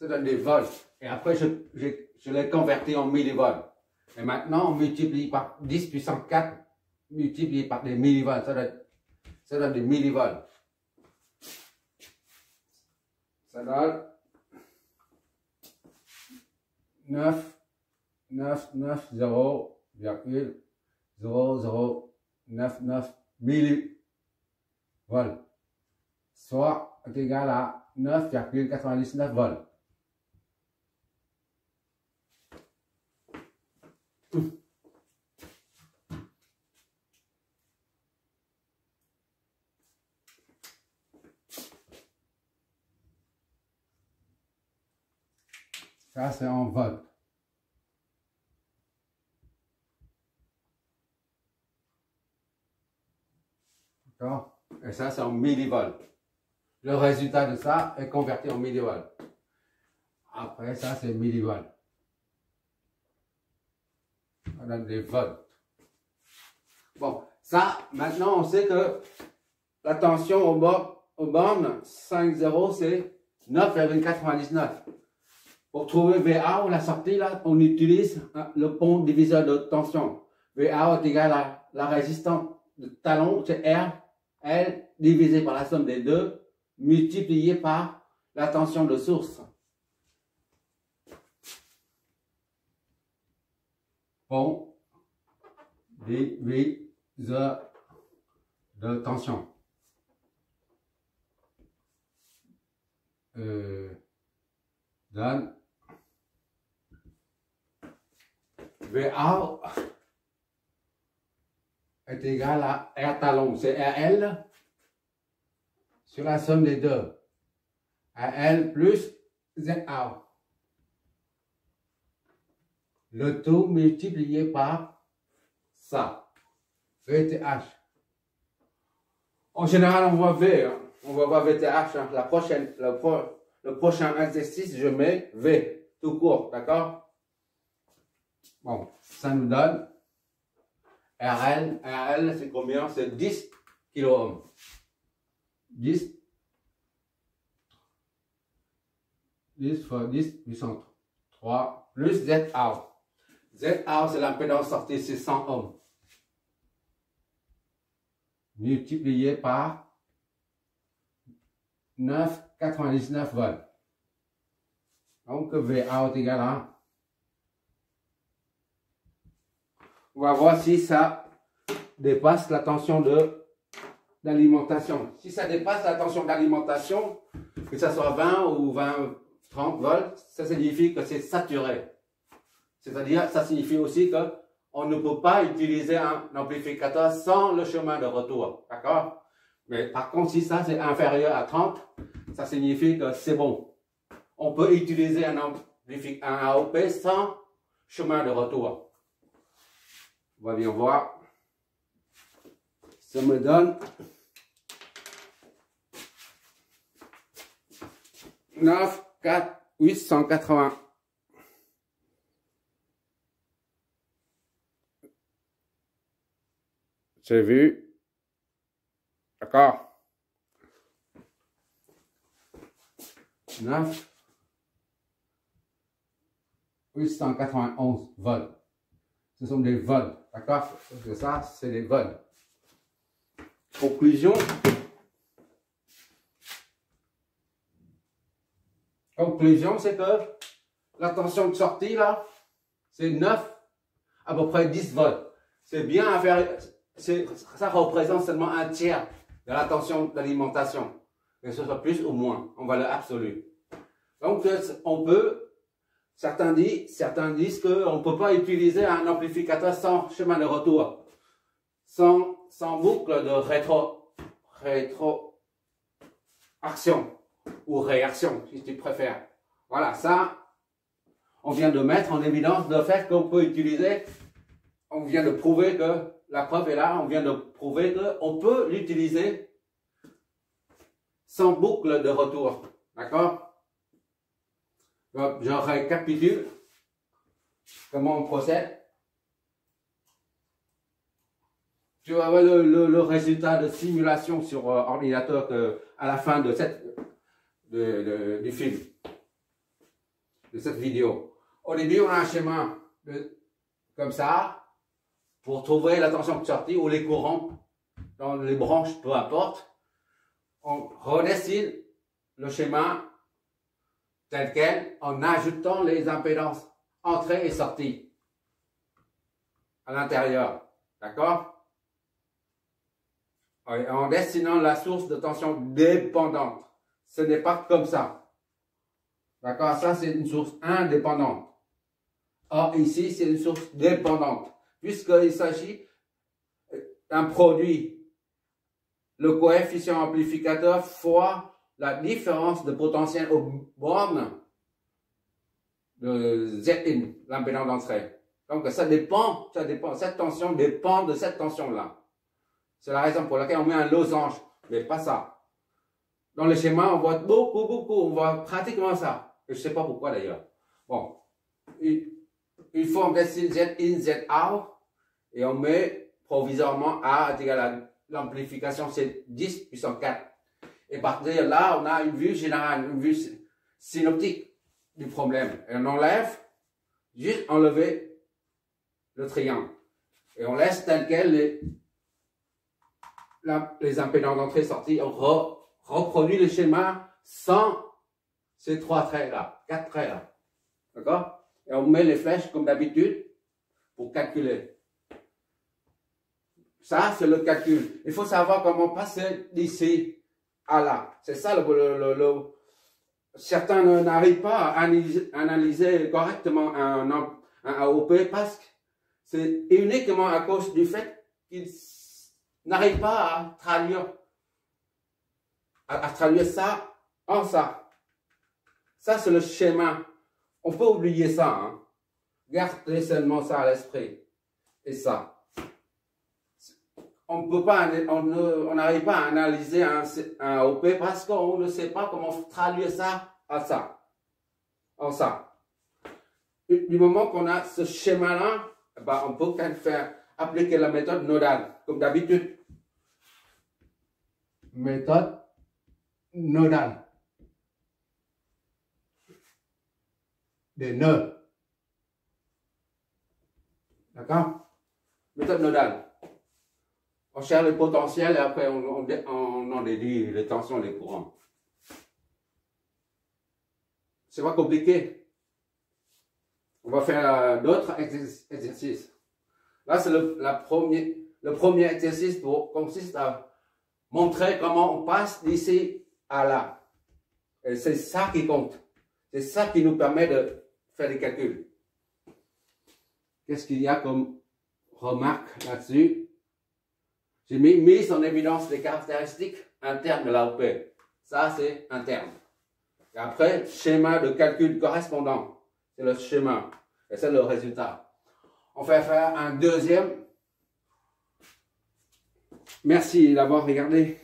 ça donne des volts. Et après, je l'ai converti en millivolts. Et maintenant, on multiplie par 10 puissance 4, multiplié par des millivolts. Ça donne des millivolts. Ça donne 9,0099 millivolts, soit est égal à 9,99 volts. Ça, c'est en volts. D'accord? Et ça, c'est en millivolts. Le résultat de ça est converti en millivolts. Après, ça, c'est millivolts. On donne des volts. Bon, ça, maintenant, on sait que la tension aux bornes 5,0, c'est 9,99. Pour trouver VA ou la sortie, là, on utilise le pont diviseur de tension. VA est égal à la résistance de talon, c'est R, L, divisé par la somme des deux, multiplié par la tension de source. Pont diviseur de tension. Donne VA est égal à R talon, c'est RL sur la somme des deux. RL plus ZA. Le tout multiplié par ça. VTH. En général, on voit V. Hein. On va voir VTH. Hein. Le prochain exercice, je mets V. Tout court, d'accord? Bon, ça nous donne RL. RL, c'est combien? C'est 10 kOhm. 10 fois 10 puissance 3 plus ZA. ZA, c'est l'impédance sortie, c'est 100 ohms. Multiplié par 9,99 volts. Donc, VA est égal à... On va voir si ça dépasse la tension d'alimentation. Si ça dépasse la tension d'alimentation, que ce soit 20 ou 30 volts, ça signifie que c'est saturé. C'est-à-dire, ça signifie aussi qu'on ne peut pas utiliser un amplificateur sans le chemin de retour. D'accord? Mais par contre, si ça c'est inférieur à 30, ça signifie que c'est bon. On peut utiliser un AOP sans chemin de retour. On va bien voir. Ça me donne 9,880. J'ai vu. D'accord. 9,891 volts. Ce sont des volts. D'accord? Ça, c'est des volts. Conclusion. Conclusion, c'est que la tension de sortie, là, c'est 9, à peu près 10 volts. C'est bien inférieur. Ça représente seulement un tiers de la tension d'alimentation. Que ce soit plus ou moins, en valeur absolue. Donc, on peut, certains disent qu'on ne peut pas utiliser un amplificateur sans chemin de retour, sans boucle de rétroaction ou réaction, si tu préfères. Voilà, ça, on vient de mettre en évidence le fait qu'on peut utiliser, on vient de prouver que, la preuve est là, on vient de prouver qu'on peut l'utiliser sans boucle de retour. D'accord? Je récapitule comment on procède. Tu vas voir le résultat de simulation sur ordinateur à la fin de du film. de cette vidéo. Au début, on a un schéma comme ça pour trouver la tension de sortie ou les courants dans les branches, peu importe. On redessine le schéma tel quel en ajoutant les impédances entrée et sortie à l'intérieur. D'accord? En dessinant la source de tension dépendante. Ce n'est pas comme ça. D'accord? Ça, c'est une source indépendante. Or, ici, c'est une source dépendante. Puisqu'il s'agit d'un produit, le coefficient amplificateur fois la différence de potentiel aux bornes de Zin, l'impédance d'entrée. Donc, ça dépend, cette tension dépend de cette tension-là. C'est la raison pour laquelle on met un losange, mais pas ça. Dans le schéma, on voit beaucoup, on voit pratiquement ça. Et je ne sais pas pourquoi d'ailleurs. Bon, une fois on dessine Zin, Zout, et on met provisoirement A est égal à l'amplification, c'est 10 puissance 4. Et partir de là, on a une vue générale, une vue synoptique du problème. Et on enlève, juste enlever le triangle. Et on laisse tel quel les impédances d'entrée-sortie. On reproduit le schéma sans ces 3 traits-là, 4 traits-là. D'accord? Et on met les flèches comme d'habitude pour calculer. Ça, c'est le calcul. Il faut savoir comment passer d'ici à là. C'est ça certains n'arrivent pas à analyser correctement un AOP parce que c'est uniquement à cause du fait qu'ils n'arrivent pas à traduire ça en ça. Ça, c'est le schéma. On peut oublier ça. Hein. Gardez seulement ça à l'esprit. Et ça. On n'arrive pas à analyser un AOP parce qu'on ne sait pas comment traduire ça à ça. En ça. Du moment qu'on a ce schéma-là, ben on peut appliquer la méthode nodale, comme d'habitude. Méthode nodale. Des nœuds. D'accord? Méthode nodale. On cherche le potentiel et après on en déduit les tensions et les courants. C'est pas compliqué. On va faire d'autres exercices. Là, c'est le premier exercice consiste à montrer comment on passe d'ici à là. Et c'est ça qui compte. C'est ça qui nous permet de faire des calculs. Qu'est-ce qu'il y a comme remarque là-dessus? J'ai mis en évidence les caractéristiques internes de l'AOP. Ça, c'est interne. Et après, schéma de calcul correspondant. C'est le schéma. Et c'est le résultat. On va faire un deuxième. Merci d'avoir regardé.